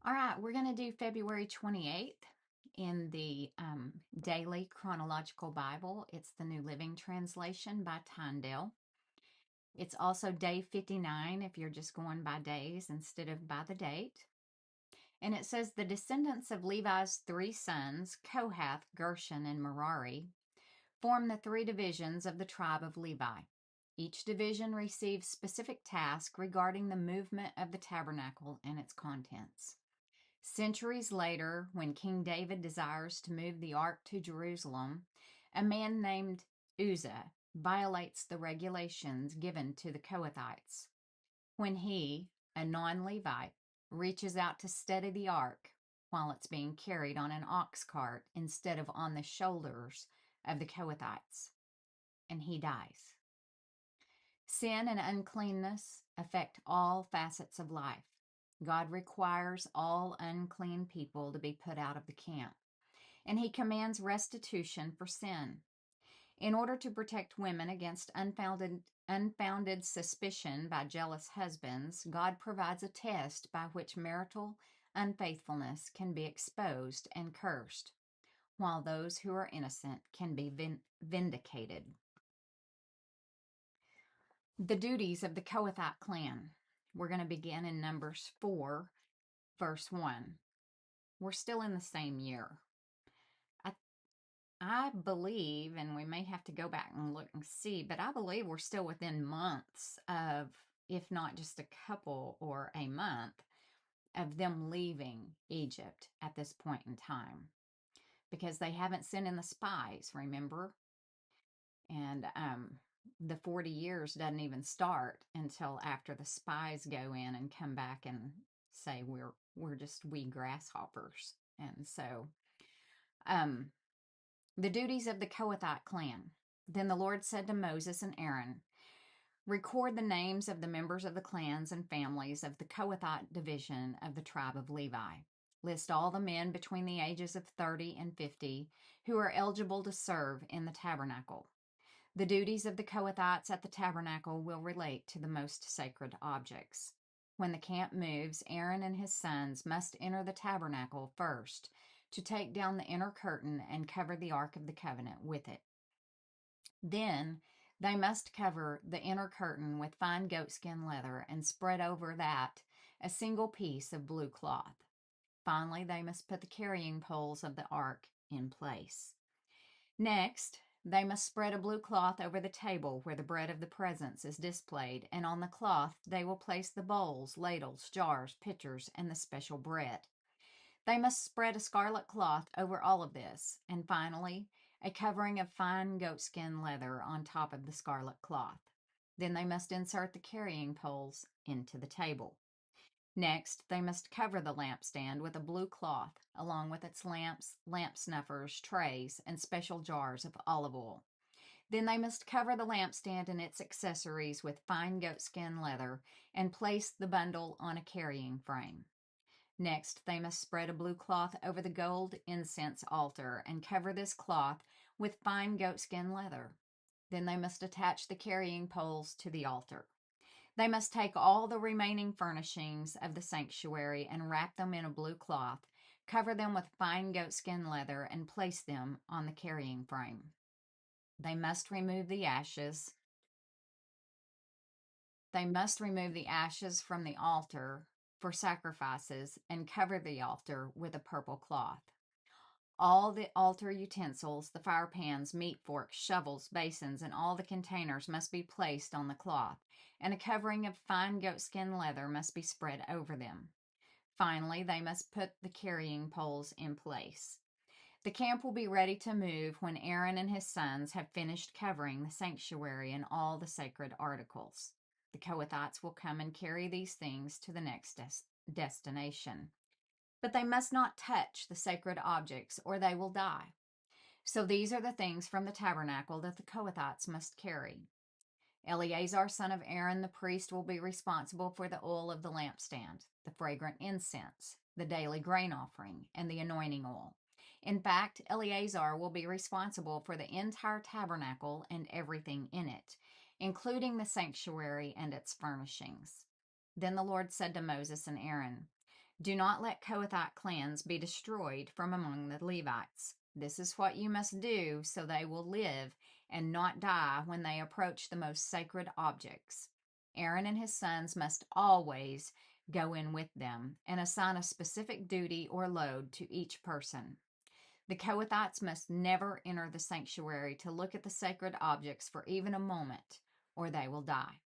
All right, we're going to do February 28th in the Daily Chronological Bible. It's the New Living Translation by Tyndale. It's also day 59 if you're just going by days instead of by the date. And it says the descendants of Levi's three sons, Kohath, Gershon, and Merari, form the three divisions of the tribe of Levi. Each division receives specific tasks regarding the movement of the tabernacle and its contents. Centuries later, when King David desires to move the ark to Jerusalem, a man named Uzzah violates the regulations given to the Kohathites. When he, a non-Levite, reaches out to steady the ark while it's being carried on an ox cart instead of on the shoulders of the Kohathites, and he dies. Sin and uncleanness affect all facets of life. God requires all unclean people to be put out of the camp, and he commands restitution for sin. In order to protect women against unfounded suspicion by jealous husbands, God provides a test by which marital unfaithfulness can be exposed and cursed, while those who are innocent can be vindicated. The duties of the Kohathite clan. We're going to begin in Numbers 4, verse 1. We're still in the same year. I believe, and we may have to go back and look and see, but I believe we're still within months of, if not just a couple or a month, of them leaving Egypt at this point in time. Because they haven't sent in the spies, remember? And the 40 years doesn't even start until after the spies go in and come back and say we're just wee grasshoppers. And so the duties of the Kohathite clan. Then the Lord said to Moses and Aaron, record the names of the members of the clans and families of the Kohathite division of the tribe of Levi. List all the men between the ages of 30 and 50 who are eligible to serve in the tabernacle. The duties of the Kohathites at the tabernacle will relate to the most sacred objects. When the camp moves, Aaron and his sons must enter the tabernacle first to take down the inner curtain and cover the Ark of the Covenant with it. Then they must cover the inner curtain with fine goatskin leather and spread over that a single piece of blue cloth. Finally, they must put the carrying poles of the ark in place. Next, they must spread a blue cloth over the table where the bread of the presence is displayed, and on the cloth they will place the bowls, ladles, jars, pitchers, and the special bread. They must spread a scarlet cloth over all of this, and finally, a covering of fine goatskin leather on top of the scarlet cloth. Then they must insert the carrying poles into the table. Next, they must cover the lampstand with a blue cloth, along with its lamps, lamp snuffers, trays, and special jars of olive oil. Then they must cover the lampstand and its accessories with fine goatskin leather and place the bundle on a carrying frame. Next, they must spread a blue cloth over the gold incense altar and cover this cloth with fine goatskin leather. Then they must attach the carrying poles to the altar. They must take all the remaining furnishings of the sanctuary and wrap them in a blue cloth, cover them with fine goatskin leather, and place them on the carrying frame. They must remove the ashes. They must remove the ashes from the altar for sacrifices and cover the altar with a purple cloth. All the altar utensils, the fire pans, meat forks, shovels, basins, and all the containers must be placed on the cloth, and a covering of fine goatskin leather must be spread over them. Finally, they must put the carrying poles in place. The camp will be ready to move when Aaron and his sons have finished covering the sanctuary and all the sacred articles. The Kohathites will come and carry these things to the next destination. But they must not touch the sacred objects or they will die. So these are the things from the tabernacle that the Kohathites must carry. Eleazar, son of Aaron, the priest, will be responsible for the oil of the lampstand, the fragrant incense, the daily grain offering, and the anointing oil. In fact, Eleazar will be responsible for the entire tabernacle and everything in it, including the sanctuary and its furnishings. Then the Lord said to Moses and Aaron, Do not let Kohathite clans be destroyed from among the Levites. This is what you must do so they will live and not die when they approach the most sacred objects. Aaron and his sons must always go in with them and assign a specific duty or load to each person. The Kohathites must never enter the sanctuary to look at the sacred objects for even a moment, or they will die.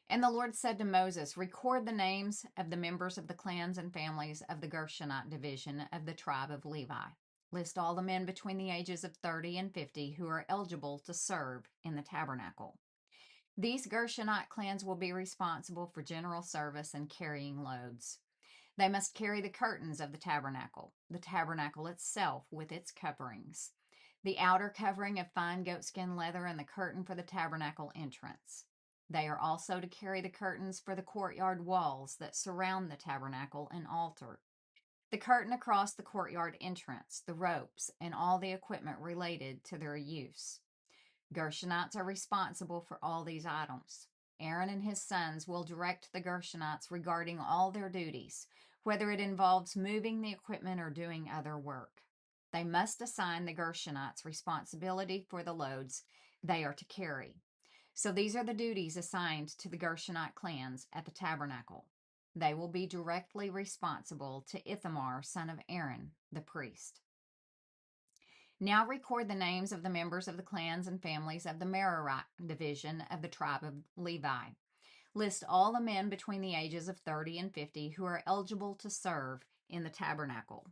And the Lord said to Moses, record the names of the members of the clans and families of the Gershonite division of the tribe of Levi. List all the men between the ages of 30 and 50 who are eligible to serve in the tabernacle. These Gershonite clans will be responsible for general service and carrying loads. They must carry the curtains of the tabernacle itself with its coverings, the outer covering of fine goatskin leather, and the curtain for the tabernacle entrance. They are also to carry the curtains for the courtyard walls that surround the tabernacle and altar, the curtain across the courtyard entrance, the ropes, and all the equipment related to their use. Gershonites are responsible for all these items. Aaron and his sons will direct the Gershonites regarding all their duties, whether it involves moving the equipment or doing other work. They must assign the Gershonites responsibility for the loads they are to carry. So these are the duties assigned to the Gershonite clans at the tabernacle. They will be directly responsible to Ithamar, son of Aaron, the priest. Now record the names of the members of the clans and families of the Merari division of the tribe of Levi. List all the men between the ages of 30 and 50 who are eligible to serve in the tabernacle.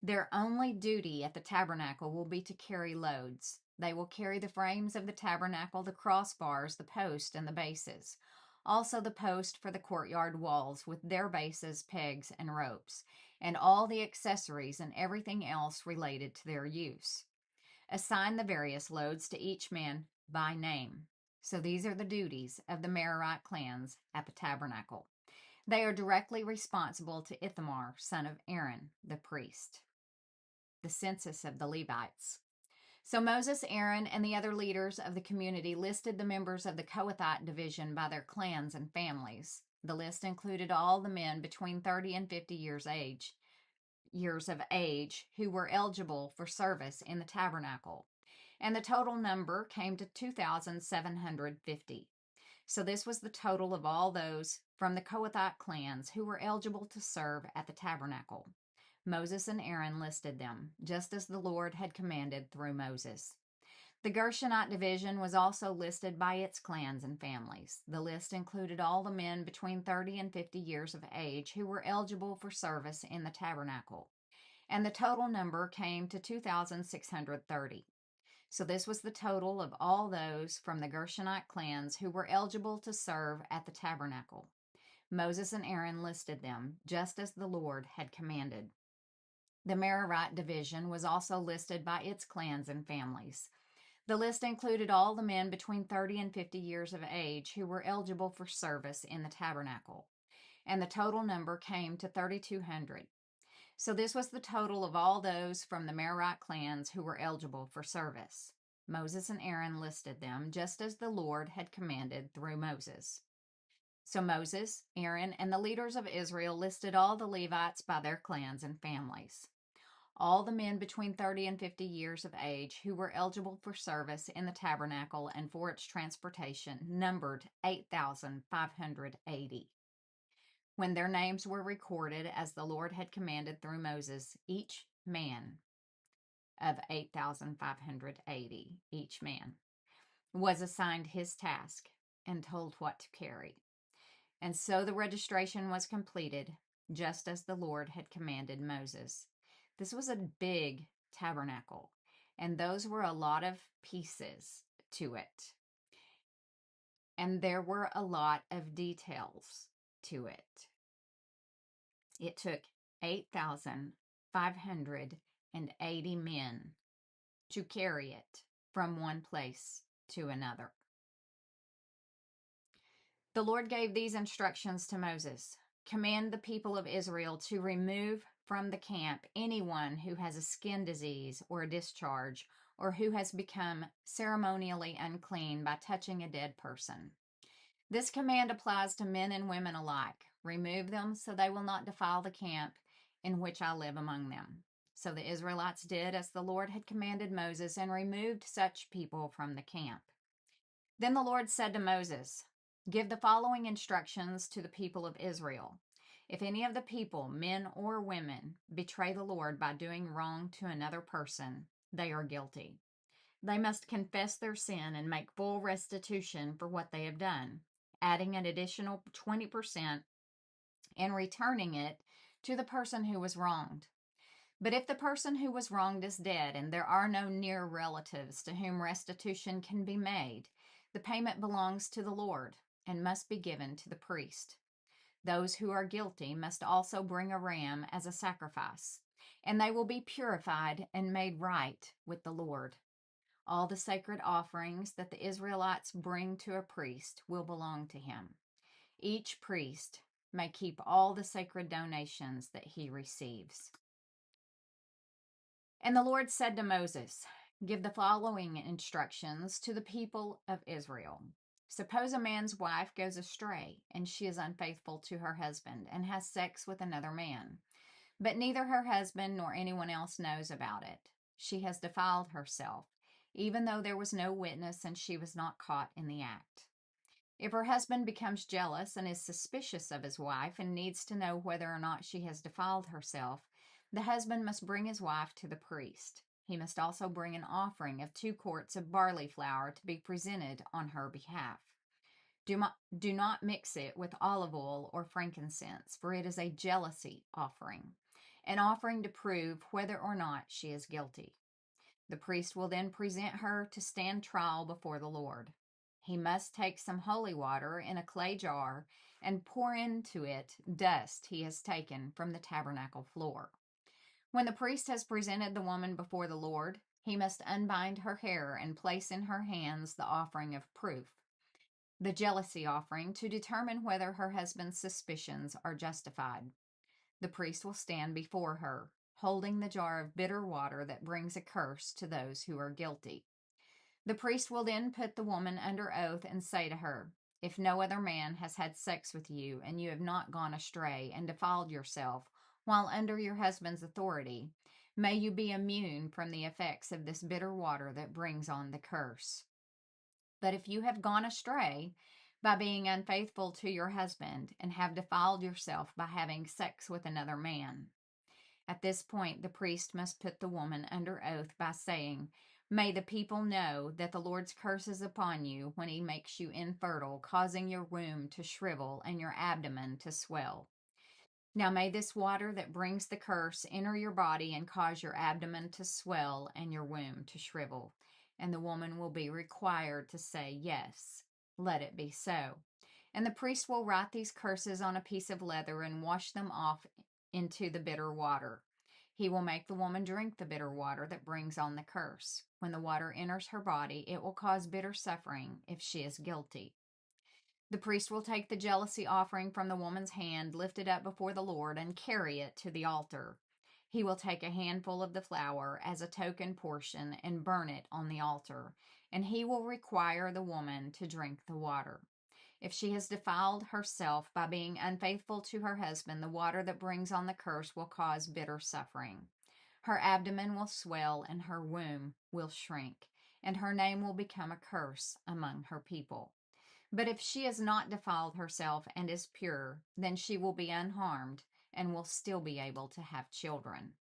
Their only duty at the tabernacle will be to carry loads. They will carry the frames of the tabernacle, the crossbars, the post, and the bases. Also the post for the courtyard walls with their bases, pegs, and ropes, and all the accessories and everything else related to their use. Assign the various loads to each man by name. So these are the duties of the Merarite clans at the tabernacle. They are directly responsible to Ithamar, son of Aaron, the priest. The census of the Levites. So Moses, Aaron, and the other leaders of the community listed the members of the Kohathite division by their clans and families. The list included all the men between 30 and 50 years of age who were eligible for service in the tabernacle, and the total number came to 2,750. So this was the total of all those from the Kohathite clans who were eligible to serve at the tabernacle. Moses and Aaron listed them, just as the Lord had commanded through Moses. The Gershonite division was also listed by its clans and families. The list included all the men between 30 and 50 years of age who were eligible for service in the tabernacle, and the total number came to 2,630. So this was the total of all those from the Gershonite clans who were eligible to serve at the tabernacle. Moses and Aaron listed them, just as the Lord had commanded. The Merarite division was also listed by its clans and families. The list included all the men between 30 and 50 years of age who were eligible for service in the tabernacle, and the total number came to 3,200. So this was the total of all those from the Merarite clans who were eligible for service. Moses and Aaron listed them, just as the Lord had commanded through Moses. So Moses, Aaron, and the leaders of Israel listed all the Levites by their clans and families. All the men between 30 and 50 years of age who were eligible for service in the tabernacle and for its transportation numbered 8,580. When their names were recorded as the Lord had commanded through Moses, each man of 8,580, each man, was assigned his task and told what to carry. And so the registration was completed, just as the Lord had commanded Moses. This was a big tabernacle, and those were a lot of pieces to it. And there were a lot of details to it. It took 8,580 men to carry it from one place to another. The Lord gave these instructions to Moses. Command the people of Israel to remove from the camp anyone who has a skin disease or a discharge, or who has become ceremonially unclean by touching a dead person. This command applies to men and women alike. Remove them so they will not defile the camp in which I live among them. So the Israelites did as the Lord had commanded Moses and removed such people from the camp. Then the Lord said to Moses, "Give the following instructions to the people of Israel. If any of the people, men or women, betray the Lord by doing wrong to another person, they are guilty. They must confess their sin and make full restitution for what they have done, adding an additional 20% and returning it to the person who was wronged. But if the person who was wronged is dead and there are no near relatives to whom restitution can be made, the payment belongs to the Lord and must be given to the priest. Those who are guilty must also bring a ram as a sacrifice, and they will be purified and made right with the Lord. All the sacred offerings that the Israelites bring to a priest will belong to him. Each priest may keep all the sacred donations that he receives." And the Lord said to Moses, "Give the following instructions to the people of Israel. Suppose a man's wife goes astray, and she is unfaithful to her husband and has sex with another man, but neither her husband nor anyone else knows about it. She has defiled herself, even though there was no witness and she was not caught in the act. If her husband becomes jealous and is suspicious of his wife and needs to know whether or not she has defiled herself, the husband must bring his wife to the priest. He must also bring an offering of 2 quarts of barley flour to be presented on her behalf. Do not mix it with olive oil or frankincense, for it is a jealousy offering, an offering to prove whether or not she is guilty. The priest will then present her to stand trial before the Lord. He must take some holy water in a clay jar and pour into it dust he has taken from the tabernacle floor. When the priest has presented the woman before the Lord, he must unbind her hair and place in her hands the offering of proof, the jealousy offering, to determine whether her husband's suspicions are justified. The priest will stand before her, holding the jar of bitter water that brings a curse to those who are guilty. The priest will then put the woman under oath and say to her, "If no other man has had sex with you and you have not gone astray and defiled yourself while under your husband's authority, may you be immune from the effects of this bitter water that brings on the curse. But if you have gone astray by being unfaithful to your husband and have defiled yourself by having sex with another man," at this point, the priest must put the woman under oath by saying, "May the people know that the Lord's curse is upon you when he makes you infertile, causing your womb to shrivel and your abdomen to swell. Now may this water that brings the curse enter your body and cause your abdomen to swell and your womb to shrivel." And the woman will be required to say, "Yes, let it be so." And the priest will write these curses on a piece of leather and wash them off into the bitter water. He will make the woman drink the bitter water that brings on the curse. When the water enters her body, it will cause bitter suffering if she is guilty. The priest will take the jealousy offering from the woman's hand, lift it up before the Lord, and carry it to the altar. He will take a handful of the flour as a token portion and burn it on the altar, and he will require the woman to drink the water. If she has defiled herself by being unfaithful to her husband, the water that brings on the curse will cause bitter suffering. Her abdomen will swell and her womb will shrink, and her name will become a curse among her people. But if she has not defiled herself and is pure, then she will be unharmed and will still be able to have children.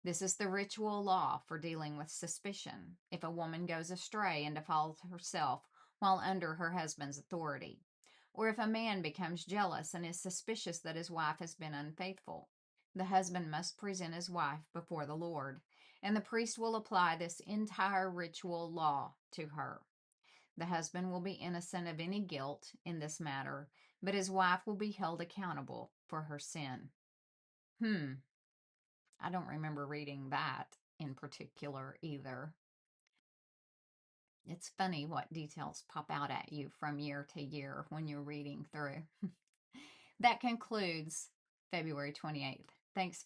This is the ritual law for dealing with suspicion if a woman goes astray and defiles herself while under her husband's authority, or if a man becomes jealous and is suspicious that his wife has been unfaithful. The husband must present his wife before the Lord, and the priest will apply this entire ritual law to her. The husband will be innocent of any guilt in this matter, but his wife will be held accountable for her sin. I don't remember reading that in particular either. It's funny what details pop out at you from year to year when you're reading through. That concludes February 28th. Thanks